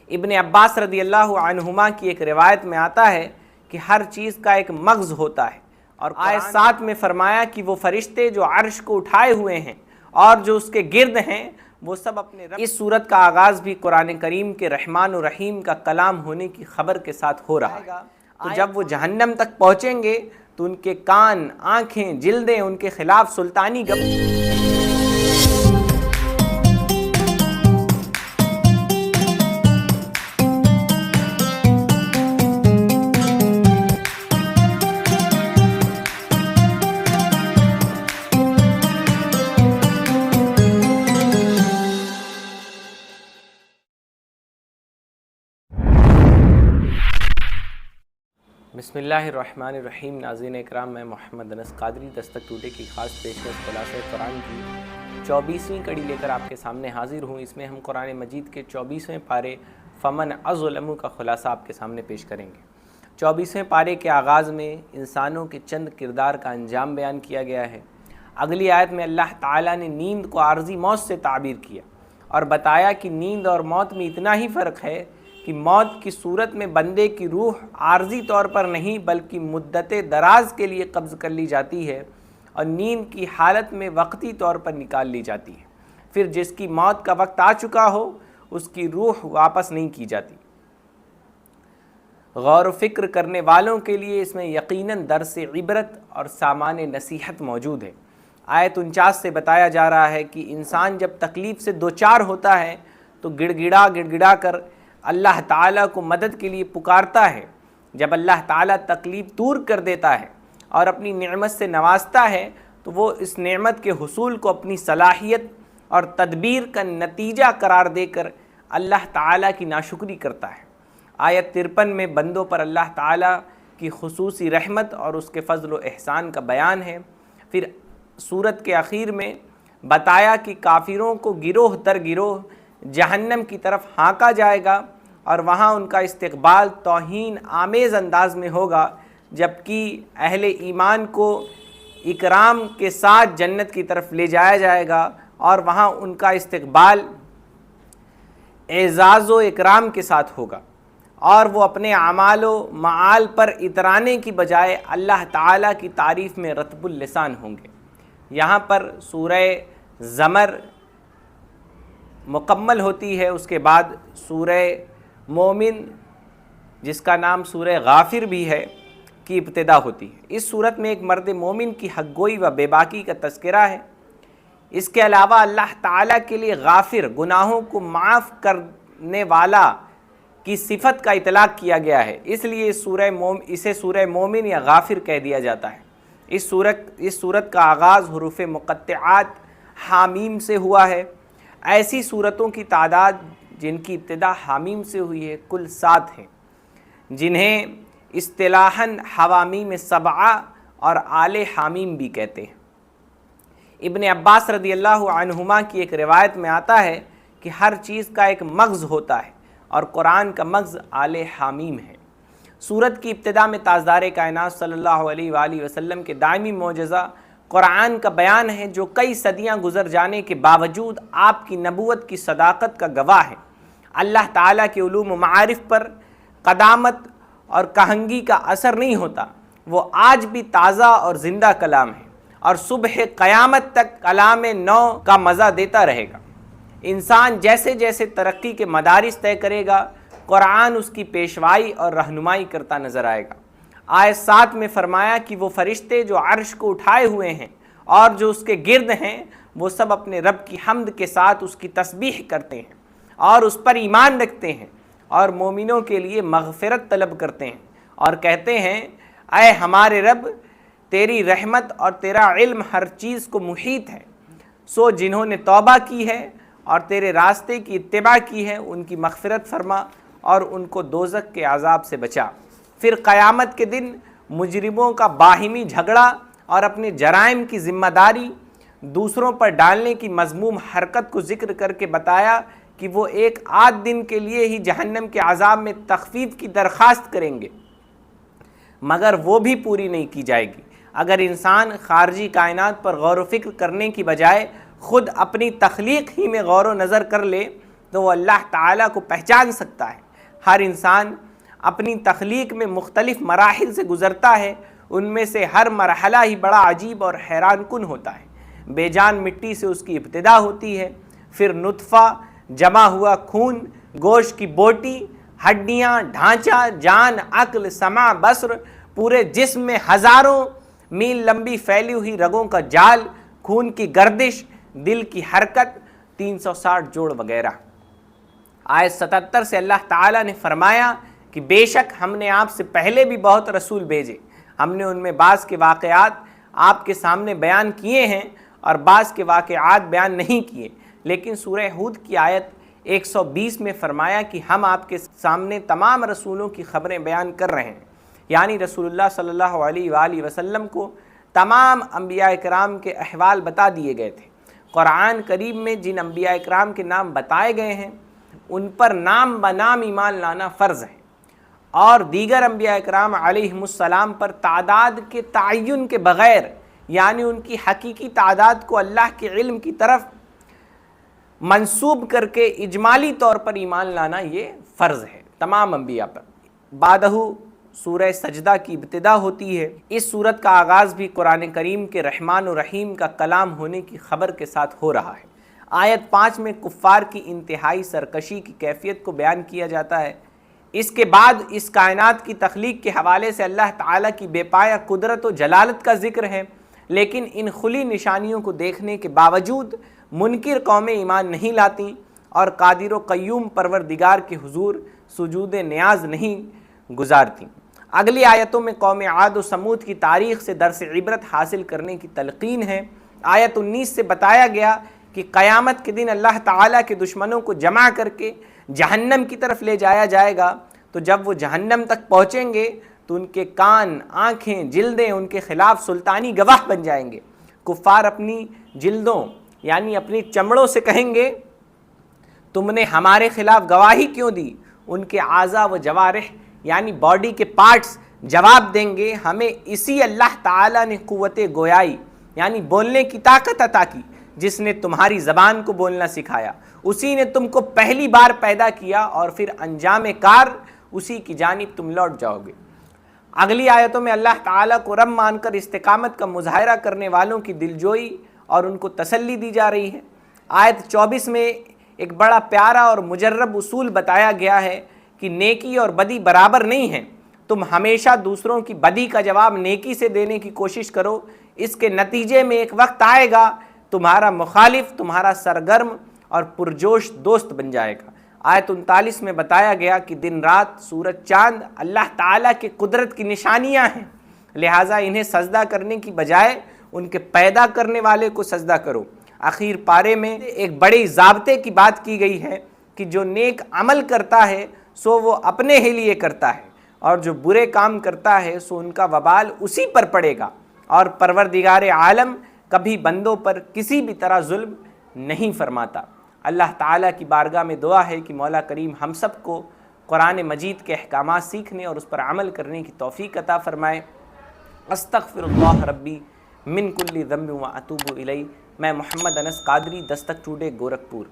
ابن عباس رضی اللہ عنہما کی ایک روایت میں آتا ہے کہ ہر چیز کا ایک مغز ہوتا ہے، اور آیت 7 میں فرمایا کہ وہ فرشتے جو عرش کو اٹھائے ہوئے ہیں اور جو اس کے گرد ہیں وہ سب اپنے رب۔ اس صورت کا آغاز بھی قرآن کریم کے رحمان و رحیم کا کلام ہونے کی خبر کے ساتھ ہو رہا ہے۔ تو جب وہ جہنم تک پہنچیں گے تو ان کے کان، آنکھیں، جلدیں ان کے خلاف سلطانی بسم اللہ الرحمن الرحیم۔ ناظرین اکرام، میں محمد انس قادری دستک ٹوڈے کی خاص پیشکش خلاصہ قرآن کی 24ویں کڑی لے کر آپ کے سامنے حاضر ہوں۔ اس میں ہم قرآن مجید کے 24ویں پارے فمن اظلم کا خلاصہ آپ کے سامنے پیش کریں گے۔ 24ویں پارے کے آغاز میں انسانوں کے چند کردار کا انجام بیان کیا گیا ہے۔ اگلی آیت میں اللہ تعالیٰ نے نیند کو عارضی موت سے تعبیر کیا اور بتایا کہ نیند اور موت میں اتنا ہی فرق ہے کہ موت کی صورت میں بندے کی روح عارضی طور پر نہیں بلکہ مدت دراز کے لیے قبض کر لی جاتی ہے، اور نیند کی حالت میں وقتی طور پر نکال لی جاتی ہے۔ پھر جس کی موت کا وقت آ چکا ہو اس کی روح واپس نہیں کی جاتی۔ غور و فکر کرنے والوں کے لیے اس میں یقیناً درس عبرت اور سامان نصیحت موجود ہے۔ آیت 49 سے بتایا جا رہا ہے کہ انسان جب تکلیف سے دوچار ہوتا ہے تو گڑ گڑا کر اللہ تعالیٰ کو مدد کے لیے پکارتا ہے۔ جب اللہ تعالیٰ تکلیف دور کر دیتا ہے اور اپنی نعمت سے نوازتا ہے تو وہ اس نعمت کے حصول کو اپنی صلاحیت اور تدبیر کا نتیجہ قرار دے کر اللہ تعالیٰ کی ناشکری کرتا ہے۔ آیت 53 میں بندوں پر اللہ تعالیٰ کی خصوصی رحمت اور اس کے فضل و احسان کا بیان ہے۔ پھر سورت کے اخیر میں بتایا کہ کافروں کو گروہ در گروہ جہنم کی طرف ہانکا جائے گا اور وہاں ان کا استقبال توہین آمیز انداز میں ہوگا، جبکہ اہل ایمان کو اکرام کے ساتھ جنت کی طرف لے جایا جائے گا اور وہاں ان کا استقبال اعزاز و اکرام کے ساتھ ہوگا، اور وہ اپنے اعمال و معال پر اترانے کی بجائے اللہ تعالیٰ کی تعریف میں رطب اللسان ہوں گے۔ یہاں پر سورہ زمر مکمل ہوتی ہے، اس کے بعد سورہ مومن جس کا نام سورہ غافر بھی ہے کی ابتدا ہوتی ہے۔ اس صورت میں ایک مرد مومن کی حق گوئی و بے باکی کا تذکرہ ہے۔ اس کے علاوہ اللہ تعالیٰ کے لیے غافر، گناہوں کو معاف کرنے والا کی صفت کا اطلاق کیا گیا ہے، اس لیے اسے سورہ مومن یا غافر کہہ دیا جاتا ہے۔ اس صورت کا آغاز حروف مقطعات حامیم سے ہوا ہے۔ ایسی صورتوں کی تعداد جن کی ابتدا حامیم سے ہوئی ہے کل 7 ہیں، جنہیں اصطلاحاً حوامیم سبعہ اور آل حامیم بھی کہتے ہیں۔ ابن عباس رضی اللہ عنہما کی ایک روایت میں آتا ہے کہ ہر چیز کا ایک مغز ہوتا ہے اور قرآن کا مغز آل حامیم ہے۔ سورت کی ابتدا میں تاجدار کائنات صلی اللہ علیہ وآلہ وسلم کے دائمی معجزہ قرآن کا بیان ہے، جو کئی صدیاں گزر جانے کے باوجود آپ کی نبوت کی صداقت کا گواہ ہے۔ اللہ تعالیٰ کے علوم و معارف پر قدامت اور کہنگی کا اثر نہیں ہوتا، وہ آج بھی تازہ اور زندہ کلام ہے اور صبح قیامت تک کلام نو کا مزہ دیتا رہے گا۔ انسان جیسے جیسے ترقی کے مدارس طے کرے گا، قرآن اس کی پیشوائی اور رہنمائی کرتا نظر آئے گا۔ آیت 7 میں فرمایا کہ وہ فرشتے جو عرش کو اٹھائے ہوئے ہیں اور جو اس کے گرد ہیں وہ سب اپنے رب کی حمد کے ساتھ اس کی تسبیح کرتے ہیں اور اس پر ایمان رکھتے ہیں اور مومنوں کے لیے مغفرت طلب کرتے ہیں اور کہتے ہیں، اے ہمارے رب، تیری رحمت اور تیرا علم ہر چیز کو محیط ہے، سو جنہوں نے توبہ کی ہے اور تیرے راستے کی اتباع کی ہے ان کی مغفرت فرما اور ان کو دوزخ کے عذاب سے بچا۔ پھر قیامت کے دن مجرموں کا باہمی جھگڑا اور اپنے جرائم کی ذمہ داری دوسروں پر ڈالنے کی مذموم حرکت کو ذکر کر کے بتایا کہ وہ ایک آدھ دن کے لیے ہی جہنم کے عذاب میں تخفیف کی درخواست کریں گے، مگر وہ بھی پوری نہیں کی جائے گی۔ اگر انسان خارجی کائنات پر غور و فکر کرنے کی بجائے خود اپنی تخلیق ہی میں غور و نظر کر لے تو وہ اللہ تعالیٰ کو پہچان سکتا ہے۔ ہر انسان اپنی تخلیق میں مختلف مراحل سے گزرتا ہے، ان میں سے ہر مرحلہ ہی بڑا عجیب اور حیران کن ہوتا ہے۔ بے جان مٹی سے اس کی ابتدا ہوتی ہے، پھر نطفہ، جمع ہوا خون، گوشت کی بوٹی، ہڈیاں، ڈھانچہ، جان، عقل، سمع، بصر، پورے جسم میں ہزاروں میل لمبی پھیلی ہوئی رگوں کا جال، خون کی گردش، دل کی حرکت، 360 جوڑ وغیرہ۔ آیت 77 سے اللہ تعالیٰ نے فرمایا کہ بے شک ہم نے آپ سے پہلے بھی بہت رسول بھیجے، ہم نے ان میں بعض کے واقعات آپ کے سامنے بیان کیے ہیں اور بعض کے واقعات بیان نہیں کیے، لیکن سورہ ہود کی آیت 120 میں فرمایا کہ ہم آپ کے سامنے تمام رسولوں کی خبریں بیان کر رہے ہیں، یعنی رسول اللہ صلی اللہ علیہ وآلہ وسلم کو تمام انبیاء کرام کے احوال بتا دیے گئے تھے۔ قرآن کریم میں جن انبیاء کرام کے نام بتائے گئے ہیں ان پر نام بنام ایمان لانا فرض ہے، اور دیگر انبیاء کرام علیہم السلام پر تعداد کے تعین کے بغیر، یعنی ان کی حقیقی تعداد کو اللہ کے علم کی طرف منسوب کر کے اجمالی طور پر ایمان لانا یہ فرض ہے تمام انبیاء پر۔ بعدہ سورہ سجدہ کی ابتدا ہوتی ہے۔ اس سورت کا آغاز بھی قرآن کریم کے رحمان و رحیم کا کلام ہونے کی خبر کے ساتھ ہو رہا ہے۔ آیت 5 میں کفار کی انتہائی سرکشی کی کیفیت کو بیان کیا جاتا ہے۔ اس کے بعد اس کائنات کی تخلیق کے حوالے سے اللہ تعالیٰ کی بے پایہ قدرت و جلالت کا ذکر ہے، لیکن ان کھلی نشانیوں کو دیکھنے کے باوجود منکر قومیں ایمان نہیں لاتی اور قادر و قیوم پروردگار کے حضور سجود نیاز نہیں گزارتی۔ اگلی آیتوں میں قوم عاد و سمود کی تاریخ سے درس عبرت حاصل کرنے کی تلقین ہے۔ آیت 19 سے بتایا گیا کہ قیامت کے دن اللہ تعالیٰ کے دشمنوں کو جمع کر کے جہنم کی طرف لے جایا جائے گا، تو جب وہ جہنم تک پہنچیں گے تو ان کے کان، آنکھیں، جلدیں ان کے خلاف سلطانی گواہ بن جائیں گے۔ کفار اپنی جلدوں یعنی اپنی چمڑوں سے کہیں گے تم نے ہمارے خلاف گواہی کیوں دی؟ ان کے اعضاء و جوارح یعنی باڈی کے پارٹس جواب دیں گے ہمیں اسی اللہ تعالیٰ نے قوت گویائی یعنی بولنے کی طاقت عطا کی، جس نے تمہاری زبان کو بولنا سکھایا، اسی نے تم کو پہلی بار پیدا کیا اور پھر انجام کار اسی کی جانب تم لوٹ جاؤ گے۔ اگلی آیتوں میں اللہ تعالیٰ کو رب مان کر استقامت کا مظاہرہ کرنے والوں کی دلجوئی اور ان کو تسلی دی جا رہی ہے۔ آیت 24 میں ایک بڑا پیارا اور مجرب اصول بتایا گیا ہے کہ نیکی اور بدی برابر نہیں ہیں، تم ہمیشہ دوسروں کی بدی کا جواب نیکی سے دینے کی کوشش کرو، اس کے نتیجے میں ایک وقت آئے گا تمہارا مخالف تمہارا سرگرم اور پرجوش دوست بن جائے گا۔ آیت 39 میں بتایا گیا کہ دن رات، سورج، چاند اللہ تعالیٰ کی قدرت کی نشانیاں ہیں، لہٰذا انہیں سجدہ کرنے کی بجائے ان کے پیدا کرنے والے کو سجدہ کرو۔ اخیر پارے میں ایک بڑے ضابطے کی بات کی گئی ہے کہ جو نیک عمل کرتا ہے سو وہ اپنے ہی لیے کرتا ہے، اور جو برے کام کرتا ہے سو ان کا وبال اسی پر پڑے گا، اور پروردگار عالم کبھی بندوں پر کسی بھی طرح ظلم نہیں فرماتا۔ اللہ تعالیٰ کی بارگاہ میں دعا ہے کہ مولا کریم ہم سب کو قرآن مجید کے احکامات سیکھنے اور اس پر عمل کرنے کی توفیق عطا فرمائے۔ استغفر اللہ ربی من کل ذنب و اتوب الیہ۔ میں محمد انس قادری، دستک ٹوڈے، گورکھپور۔